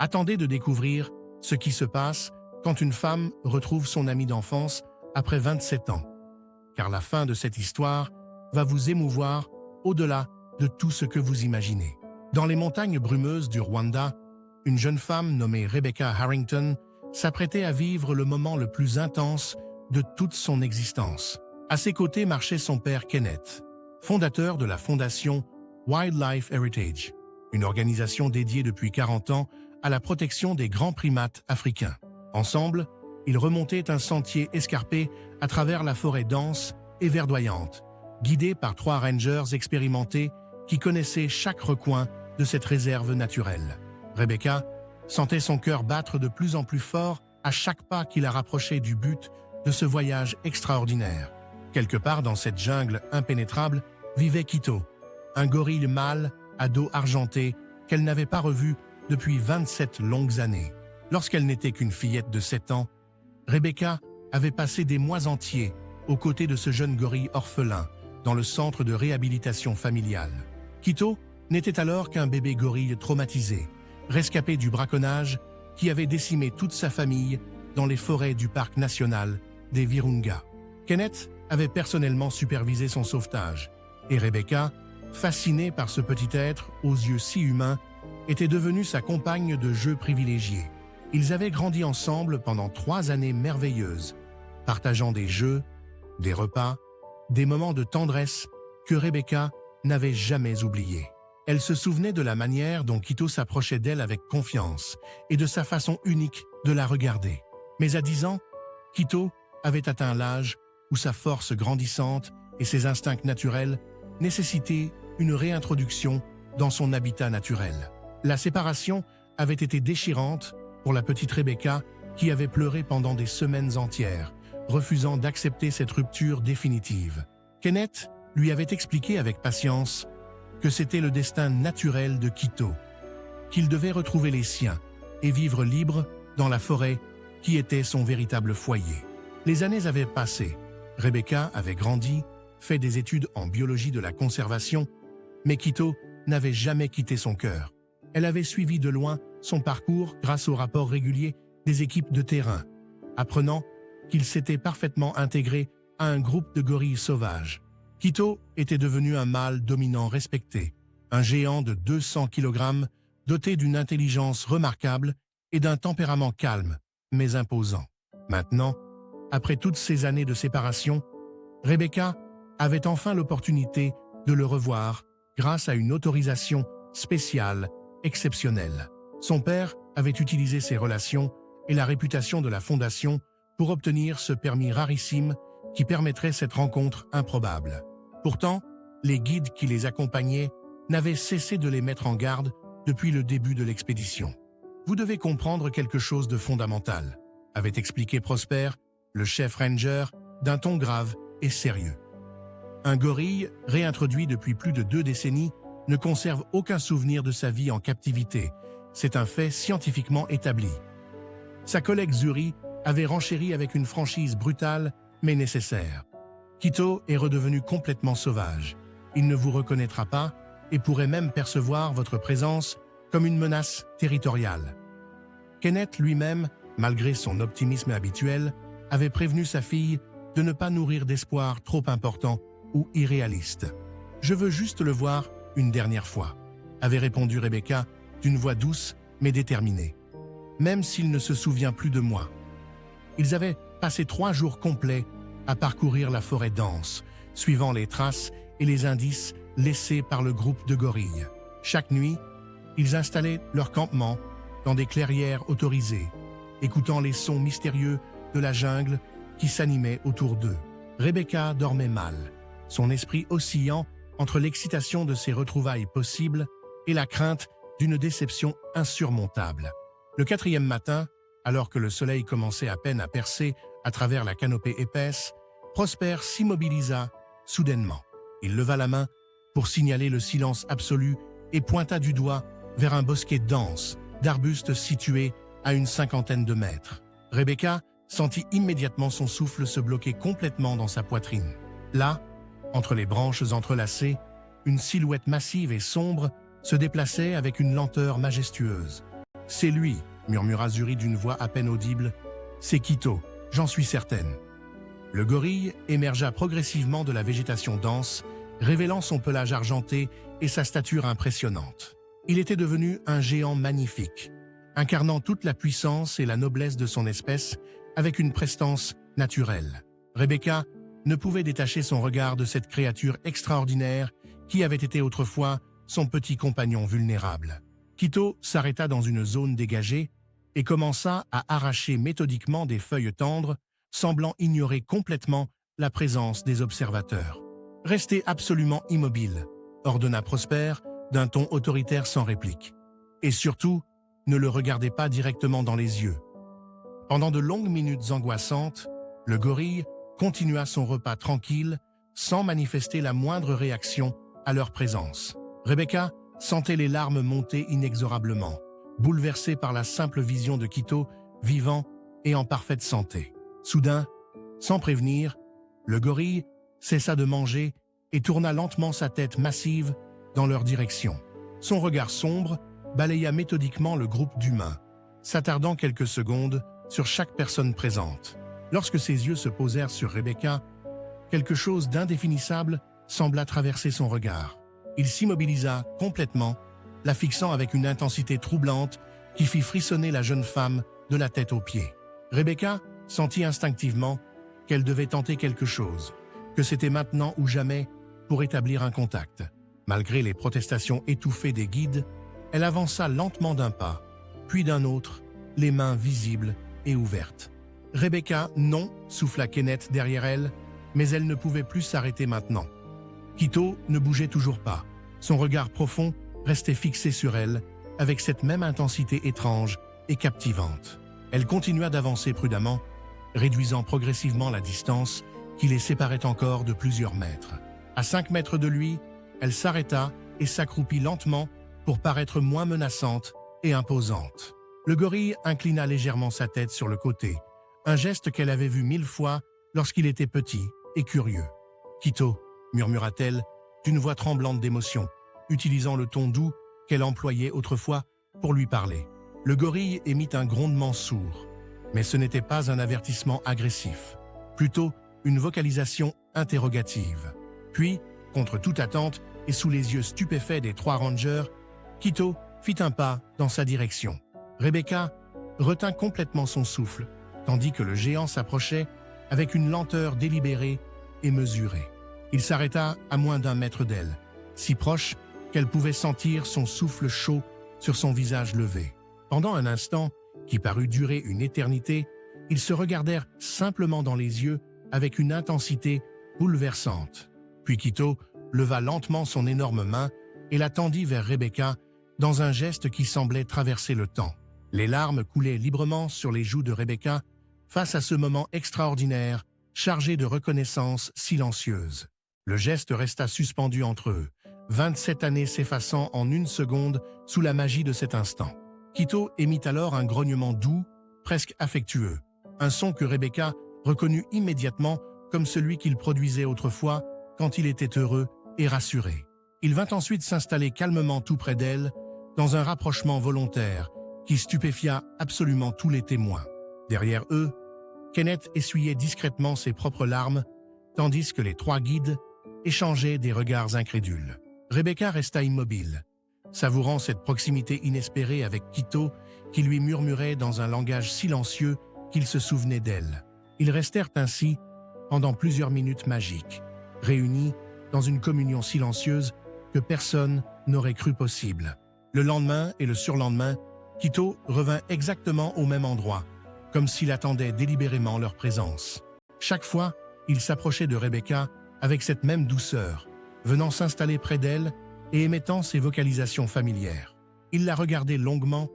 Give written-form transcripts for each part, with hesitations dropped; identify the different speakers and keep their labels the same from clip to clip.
Speaker 1: Attendez de découvrir ce qui se passe quand une femme retrouve son ami d'enfance après 27 ans. Car la fin de cette histoire va vous émouvoir au-delà de tout ce que vous imaginez. Dans les montagnes brumeuses du Rwanda, une jeune femme nommée Rebecca Harrington s'apprêtait à vivre le moment le plus intense de toute son existence. À ses côtés marchait son père Kenneth, fondateur de la fondation Wildlife Heritage, une organisation dédiée depuis 40 ans à la protection des grands primates africains. Ensemble, ils remontaient un sentier escarpé à travers la forêt dense et verdoyante, guidés par 3 rangers expérimentés qui connaissaient chaque recoin de cette réserve naturelle. Rebecca sentait son cœur battre de plus en plus fort à chaque pas qui la rapprochait du but de ce voyage extraordinaire. Quelque part dans cette jungle impénétrable vivait Kito, un gorille mâle à dos argenté qu'elle n'avait pas revu depuis 27 longues années. Lorsqu'elle n'était qu'une fillette de 7 ans, Rebecca avait passé des mois entiers aux côtés de ce jeune gorille orphelin dans le centre de réhabilitation familiale. Kito n'était alors qu'un bébé gorille traumatisé, rescapé du braconnage qui avait décimé toute sa famille dans les forêts du parc national des Virunga. Kenneth avait personnellement supervisé son sauvetage et Rebecca, fascinée par ce petit être aux yeux si humains, était devenue sa compagne de jeu privilégiée. Ils avaient grandi ensemble pendant 3 années merveilleuses, partageant des jeux, des repas, des moments de tendresse que Rebecca n'avait jamais oubliés. Elle se souvenait de la manière dont Kito s'approchait d'elle avec confiance et de sa façon unique de la regarder. Mais à 10 ans, Kito avait atteint l'âge où sa force grandissante et ses instincts naturels nécessitaient une réintroduction dans son habitat naturel. La séparation avait été déchirante pour la petite Rebecca qui avait pleuré pendant des semaines entières, refusant d'accepter cette rupture définitive. Kenneth lui avait expliqué avec patience que c'était le destin naturel de Kito, qu'il devait retrouver les siens et vivre libre dans la forêt qui était son véritable foyer. Les années avaient passé, Rebecca avait grandi, fait des études en biologie de la conservation, mais Kito n'avait jamais quitté son cœur. Elle avait suivi de loin son parcours grâce aux rapports réguliers des équipes de terrain, apprenant qu'il s'était parfaitement intégré à un groupe de gorilles sauvages. Kito était devenu un mâle dominant respecté, un géant de 200 kg, doté d'une intelligence remarquable et d'un tempérament calme, mais imposant. Maintenant, après toutes ces années de séparation, Rebecca avait enfin l'opportunité de le revoir grâce à une autorisation spéciale, exceptionnelle. Son père avait utilisé ses relations et la réputation de la fondation pour obtenir ce permis rarissime qui permettrait cette rencontre improbable. Pourtant, les guides qui les accompagnaient n'avaient cessé de les mettre en garde depuis le début de l'expédition. « Vous devez comprendre quelque chose de fondamental », avait expliqué Prosper, le chef ranger, d'un ton grave et sérieux. Un gorille, réintroduit depuis plus de 2 décennies, ne conserve aucun souvenir de sa vie en captivité. C'est un fait scientifiquement établi. Sa collègue Zuri avait renchéri avec une franchise brutale mais nécessaire. Kito est redevenu complètement sauvage. Il ne vous reconnaîtra pas et pourrait même percevoir votre présence comme une menace territoriale. Kenneth lui-même, malgré son optimisme habituel, avait prévenu sa fille de ne pas nourrir d'espoir trop important ou irréaliste. « Je veux juste le voir une dernière fois », avait répondu Rebecca d'une voix douce mais déterminée. « Même s'il ne se souvient plus de moi. » Ils avaient passé 3 jours complets à parcourir la forêt dense, suivant les traces et les indices laissés par le groupe de gorilles. Chaque nuit, ils installaient leur campement dans des clairières autorisées, écoutant les sons mystérieux de la jungle qui s'animaient autour d'eux. Rebecca dormait mal, son esprit oscillant entre l'excitation de ces retrouvailles possibles et la crainte d'une déception insurmontable. Le 4e matin, alors que le soleil commençait à peine à percer à travers la canopée épaisse, Prosper s'immobilisa soudainement. Il leva la main pour signaler le silence absolu et pointa du doigt vers un bosquet dense d'arbustes situés à une 50aine de mètres. Rebecca sentit immédiatement son souffle se bloquer complètement dans sa poitrine. Là, entre les branches entrelacées, une silhouette massive et sombre se déplaçait avec une lenteur majestueuse. C'est lui, murmura Zuri d'une voix à peine audible. C'est Quito, j'en suis certaine. Le gorille émergea progressivement de la végétation dense, révélant son pelage argenté et sa stature impressionnante. Il était devenu un géant magnifique, incarnant toute la puissance et la noblesse de son espèce avec une prestance naturelle. Rebecca ne pouvait détacher son regard de cette créature extraordinaire qui avait été autrefois son petit compagnon vulnérable. Quito s'arrêta dans une zone dégagée et commença à arracher méthodiquement des feuilles tendres, semblant ignorer complètement la présence des observateurs. « Restez absolument immobile », ordonna Prosper d'un ton autoritaire sans réplique. Et surtout, ne le regardez pas directement dans les yeux. Pendant de longues minutes angoissantes, le gorille continua son repas tranquille, sans manifester la moindre réaction à leur présence. Rebecca sentait les larmes monter inexorablement, bouleversée par la simple vision de Quito, vivant et en parfaite santé. Soudain, sans prévenir, le gorille cessa de manger et tourna lentement sa tête massive dans leur direction. Son regard sombre balaya méthodiquement le groupe d'humains, s'attardant quelques secondes sur chaque personne présente. Lorsque ses yeux se posèrent sur Rebecca, quelque chose d'indéfinissable sembla traverser son regard. Il s'immobilisa complètement, la fixant avec une intensité troublante qui fit frissonner la jeune femme de la tête aux pieds. Rebecca sentit instinctivement qu'elle devait tenter quelque chose, que c'était maintenant ou jamais pour établir un contact. Malgré les protestations étouffées des guides, elle avança lentement d'un pas, puis d'un autre, les mains visibles et ouvertes. « Rebecca, non !» souffla Kenneth derrière elle, mais elle ne pouvait plus s'arrêter maintenant. Quito ne bougeait toujours pas. Son regard profond restait fixé sur elle, avec cette même intensité étrange et captivante. Elle continua d'avancer prudemment, réduisant progressivement la distance qui les séparait encore de plusieurs mètres. À 5 mètres de lui, elle s'arrêta et s'accroupit lentement pour paraître moins menaçante et imposante. Le gorille inclina légèrement sa tête sur le côté, un geste qu'elle avait vu 1000 fois lorsqu'il était petit et curieux. « Quito », murmura-t-elle d'une voix tremblante d'émotion, utilisant le ton doux qu'elle employait autrefois pour lui parler. Le gorille émit un grondement sourd, mais ce n'était pas un avertissement agressif, plutôt une vocalisation interrogative. Puis, contre toute attente et sous les yeux stupéfaits des 3 rangers, Quito fit un pas dans sa direction. Rebecca retint complètement son souffle, tandis que le géant s'approchait avec une lenteur délibérée et mesurée. Il s'arrêta à moins d'1 mètre d'elle, si proche qu'elle pouvait sentir son souffle chaud sur son visage levé. Pendant un instant, qui parut durer une éternité, ils se regardèrent simplement dans les yeux avec une intensité bouleversante. Puis Quito leva lentement son énorme main et la tendit vers Rebecca dans un geste qui semblait traverser le temps. Les larmes coulaient librement sur les joues de Rebecca face à ce moment extraordinaire, chargé de reconnaissance silencieuse. Le geste resta suspendu entre eux, 27 années s'effaçant en 1 seconde sous la magie de cet instant. Quito émit alors un grognement doux, presque affectueux, un son que Rebecca reconnut immédiatement comme celui qu'il produisait autrefois quand il était heureux et rassuré. Il vint ensuite s'installer calmement tout près d'elle, dans un rapprochement volontaire qui stupéfia absolument tous les témoins. Derrière eux, Kenneth essuyait discrètement ses propres larmes, tandis que les 3 guides échangeaient des regards incrédules. Rebecca resta immobile, savourant cette proximité inespérée avec Quito qui lui murmurait dans un langage silencieux qu'il se souvenait d'elle. Ils restèrent ainsi pendant plusieurs minutes magiques, réunis dans une communion silencieuse que personne n'aurait cru possible. Le lendemain et le surlendemain, Quito revint exactement au même endroit, comme s'il attendait délibérément leur présence. Chaque fois, il s'approchait de Rebecca avec cette même douceur, venant s'installer près d'elle et émettant ses vocalisations familières. Il la regardait longuement,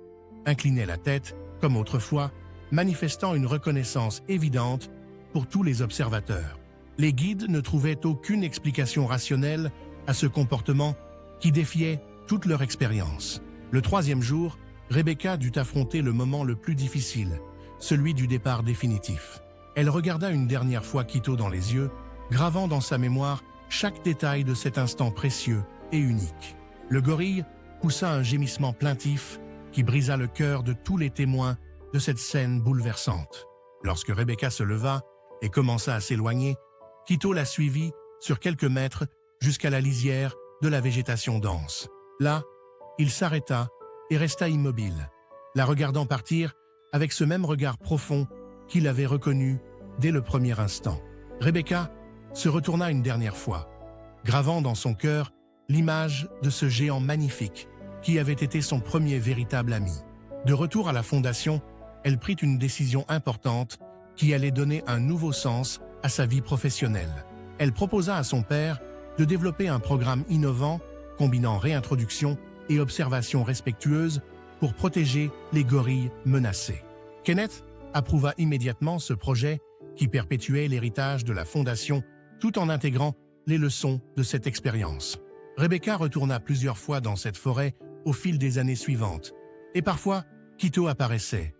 Speaker 1: inclinait la tête, comme autrefois, manifestant une reconnaissance évidente pour tous les observateurs. Les guides ne trouvaient aucune explication rationnelle à ce comportement qui défiait toute leur expérience. Le 3e jour, Rebecca dut affronter le moment le plus difficile, celui du départ définitif. Elle regarda une dernière fois Quito dans les yeux, gravant dans sa mémoire chaque détail de cet instant précieux et unique. Le gorille poussa un gémissement plaintif qui brisa le cœur de tous les témoins de cette scène bouleversante. Lorsque Rebecca se leva et commença à s'éloigner, Quito la suivit sur quelques mètres jusqu'à la lisière de la végétation dense. Là, il s'arrêta et resta immobile, la regardant partir avec ce même regard profond qu'il avait reconnu dès le premier instant. Rebecca se retourna une dernière fois, gravant dans son cœur l'image de ce géant magnifique qui avait été son premier véritable ami. De retour à la fondation, elle prit une décision importante qui allait donner un nouveau sens à sa vie professionnelle. Elle proposa à son père de développer un programme innovant combinant réintroduction et observation respectueuse pour protéger les gorilles menacés. Kenneth approuva immédiatement ce projet qui perpétuait l'héritage de la fondation tout en intégrant les leçons de cette expérience. Rebecca retourna plusieurs fois dans cette forêt au fil des années suivantes, et parfois Quito apparaissait,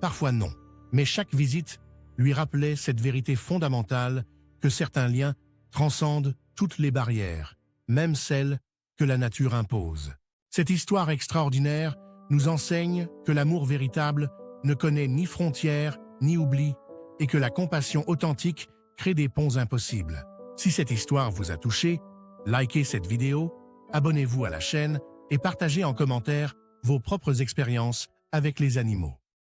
Speaker 1: parfois non. Mais chaque visite lui rappelait cette vérité fondamentale que certains liens transcendent toutes les barrières, même celles que la nature impose. Cette histoire extraordinaire nous enseigne que l'amour véritable ne connaît ni frontières ni oubli et que la compassion authentique crée des ponts impossibles. Si cette histoire vous a touché, likez cette vidéo, abonnez-vous à la chaîne et partagez en commentaire vos propres expériences avec les animaux.